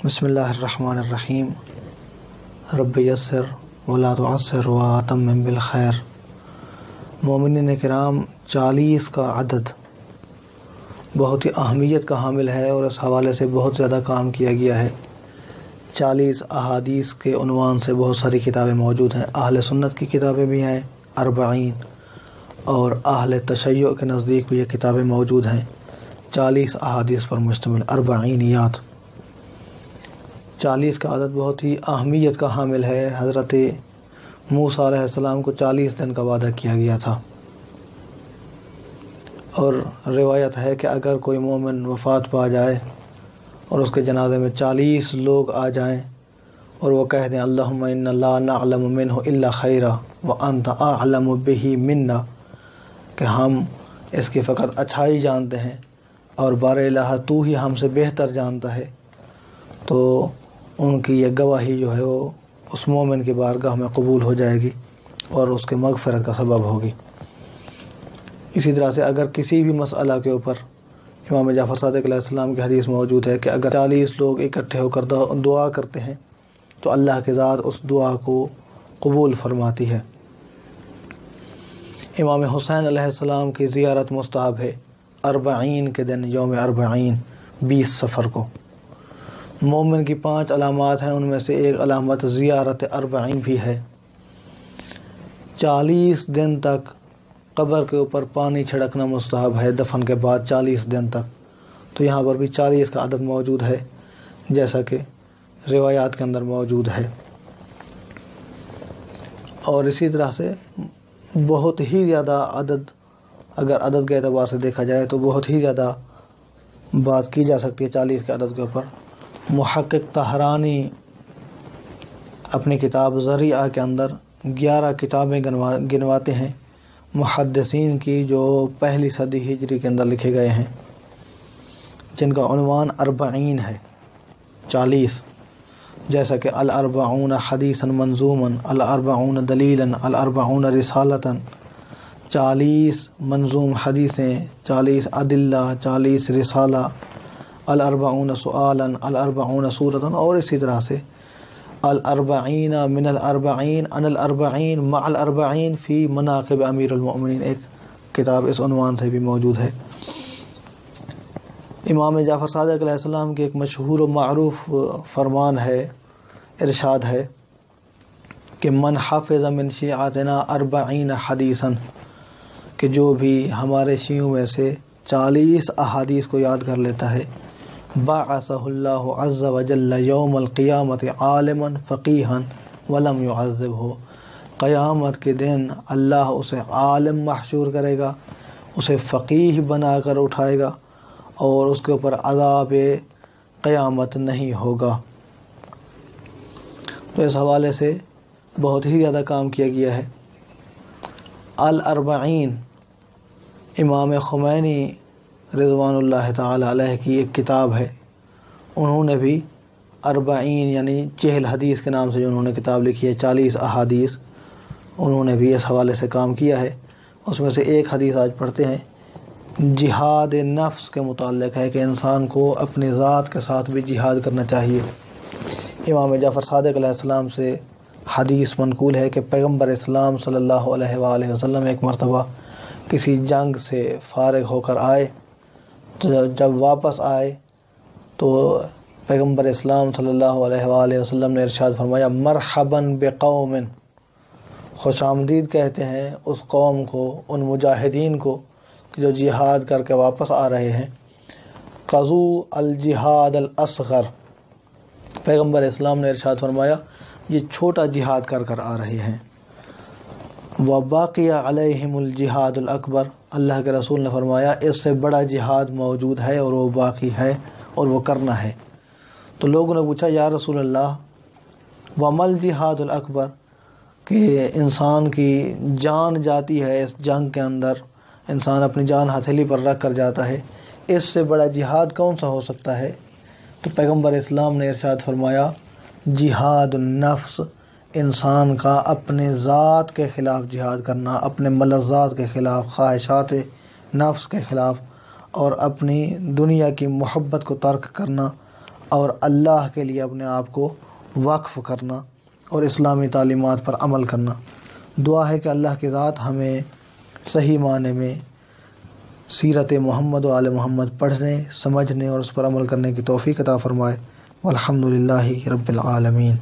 بسم اللہ الرحمن الرحیم رب یسر ولا تعسر واتمم بالخیر۔ مومنین کرام، 40 کا عدد بہت ہی اہمیت کا حامل ہے اور اس حوالے سے بہت زیادہ کام کیا گیا ہے۔ 40 احادیث کے عنوان سے بہت ساری کتابیں موجود ہیں۔ اہل سنت کی کتابیں بھی ہیں 40، اور اہل تشیع کے نزدیک بھی یہ کتابیں موجود ہیں 40 احادیث پر مشتمل 40 40 کا عدد بہت ہی اہمیت کا حامل ہے۔ حضرت موسیٰ علیہ السلام کو 40 دن کا وعدہ کیا گیا تھا، اور روایت ہے کہ اگر کوئی مومن وفات پا جائے اور اس کے جنازے میں 40 لوگ آ جائیں اور وہ کہہ دیں اللہم انا لا نعلم منہ الا خیرا وانت اعلم بہ منا، کہ ہم اس کی فقط اچھائی جانتے ہیں اور بار الہ تو ہی ہم سے بہتر جانتا ہے، تو ان کی یہ گواہی جو ہے وہ اس مومن کی بارگاہ میں قبول ہو جائے گی اور اس کے مغفرت کا سبب ہوگی۔ اسی طرح سے اگر کسی بھی مسئلہ کے اوپر امام جعفر صادق علیہ السلام کی حدیث موجود ہے کہ اگر 40 لوگ اکٹھے ہو کر دعا کرتے ہیں تو اللہ کی ذات اس دعا کو قبول فرماتی ہے۔ امام حسین علیہ السلام کی زیارت مستحب ہے 40 کے دن، یوم 40 20 صفر کو۔ مومن کی 5 علامات ہیں، ان میں سے ایک علامت زیارت 40 بھی ہے۔ 40 دن تک قبر کے اوپر پانی چھڑکنا مستحب ہے، دفن کے بعد 40 دن تک۔ تو یہاں پر بھی 40 کا عدد موجود ہے، جیسا کہ روایات کے اندر موجود ہے۔ اور اسی طرح سے بہت ہی زیادہ عدد، اگر عدد کے اعتبار سے دیکھا جائے تو بہت ہی زیادہ بات کی جا سکتی ہے 40 کے عدد کے اوپر۔ محقق طحرانی اپنی کتاب ذریعہ کے اندر 11 کتابیں گنواتے ہیں محدثین کی، جو پہلی صدی ہجری کے اندر لکھے گئے ہیں، جن کا عنوان 40 ہے 40، جیسا کہ الاربعون حدیثا منظوما، الاربعون دلیلا، الاربعون رسالتا، 40 منظوم حدیثیں، 40 ادلہ، 40 رسالہ، الاربعون سؤالا، الاربعون سورۃ، اور اسی طرح سے الاربعین من الاربعین عن الاربعین مع الاربعین فی مناقب امیر المؤمنین، ایک کتاب اس عنوان سے بھی موجود ہے۔ امام جعفر صادق علیہ السلام کی ایک مشہور و معروف فرمان ہے، ارشاد ہے کہ من حفظ من شیعتنا 40 حدیثا، کہ جو بھی ہمارے شیعوں میں سے 40 احادیث کو یاد کر لیتا ہے، بعثہ اللہ عز وجل یوم القیامت عالما فقیہا ولم یعذبہ، قیامت کے دن اللہ اسے عالم محشور کرے گا، اسے فقیہ بنا کر اٹھائے گا اور اس کے اوپر عذاب قیامت نہیں ہوگا۔ تو اس حوالے سے بہت ہی زیادہ کام کیا گیا ہے۔ الاربعین امام خمینی رضوان اللہ تعالی علیہ کی ایک کتاب ہے، انہوں نے بھی 40 یعنی 40 حدیث کے نام سے جو انہوں نے کتاب لکھی ہے، 40 احادیث، انہوں نے بھی اس حوالے سے کام کیا ہے۔ اس میں سے ایک حدیث آج پڑھتے ہیں، جہاد نفس کے متعلق ہے کہ انسان کو اپنے ذات کے ساتھ بھی جہاد کرنا چاہیے۔ امام جعفر صادق علیہ السلام سے حدیث منقول ہے کہ پیغمبر اسلام صلی اللہ علیہ وآلہ وسلم ایک مرتبہ کسی جنگ سے فارغ ہو کر آئے، تو جب واپس آئے تو پیغمبر اسلام صلی اللہ علیہ وآلہ وسلم نے ارشاد فرمایا مرحبا بقوم، خوش آمدید کہتے ہیں اس قوم کو، ان مجاہدین کو جو جہاد کر کے واپس آ رہے ہیں، قضو الجہاد الاصغر، پیغمبر اسلام نے ارشاد فرمایا یہ چھوٹا جہاد کر کر آ رہے ہیں، وباقی علیہم الجہاد الاکبر، اللہ کے رسول نے فرمایا اس سے بڑا جہاد موجود ہے اور وہ باقی ہے اور وہ کرنا ہے۔ تو لوگوں نے پوچھا یا رسول اللہ ومل جہاد الاکبر، کہ انسان کی جان جاتی ہے اس جنگ کے اندر، انسان اپنی جان ہتھیلی پر رکھ کر جاتا ہے، اس سے بڑا جہاد کون سا ہو سکتا ہے؟ تو پیغمبر اسلام نے ارشاد فرمایا جہاد النفس، انسان کا اپنے ذات کے خلاف جہاد کرنا، اپنے ملذات کے خلاف، خواہشات نفس کے خلاف، اور اپنی دنیا کی محبت کو ترک کرنا، اور اللہ کے لیے اپنے آپ کو وقف کرنا اور اسلامی تعلیمات پر عمل کرنا۔ دعا ہے کہ اللہ کی ذات ہمیں صحیح معنی میں سیرت محمد و آل محمد پڑھنے، سمجھنے اور اس پر عمل کرنے کی توفیق عطا فرمائے۔ والحمد للہ رب العالمین۔